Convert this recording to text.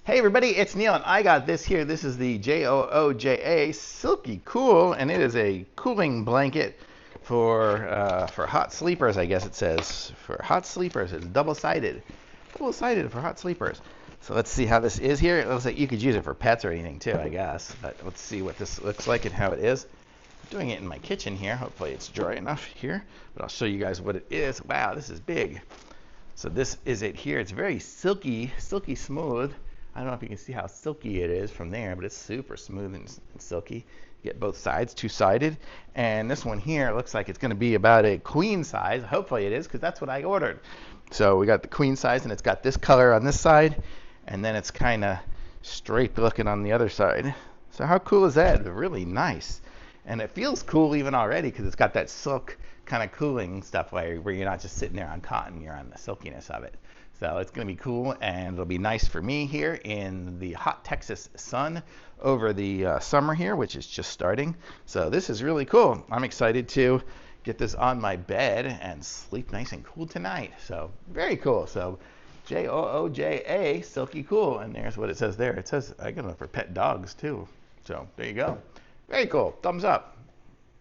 Hey everybody, it's Neil and I got this here. This is the JOOJA Silky Cool, and it is a cooling blanket for hot sleepers, I guess it says. For hot sleepers, it's double-sided. Double-sided for hot sleepers. So let's see how this is here. It looks like you could use it for pets or anything too, I guess. But let's see what this looks like and how it is. I'm doing it in my kitchen here. Hopefully it's dry enough here, but I'll show you guys what it is. Wow, this is big. So this is it here. It's very silky smooth. I don't know if you can see how silky it is from there, but it's super smooth and silky. You get both sides, two-sided. And this one here looks like it's going to be about a queen size. Hopefully it is, because that's what I ordered. So we got the queen size, and it's got this color on this side, and then it's kind of straight looking on the other side. So how cool is that? Really nice. And it feels cool even already, because it's got that silk kind of cooling stuff where you're not just sitting there on cotton, you're on the silkiness of it. So it's going to be cool, and it'll be nice for me here in the hot Texas sun over the summer here, which is just starting. So this is really cool. I'm excited to get this on my bed and sleep nice and cool tonight. So very cool. So JOOJA, Silky Cool, and there's what it says there. It says I got it for pet dogs too. So there you go. Very cool. Thumbs up.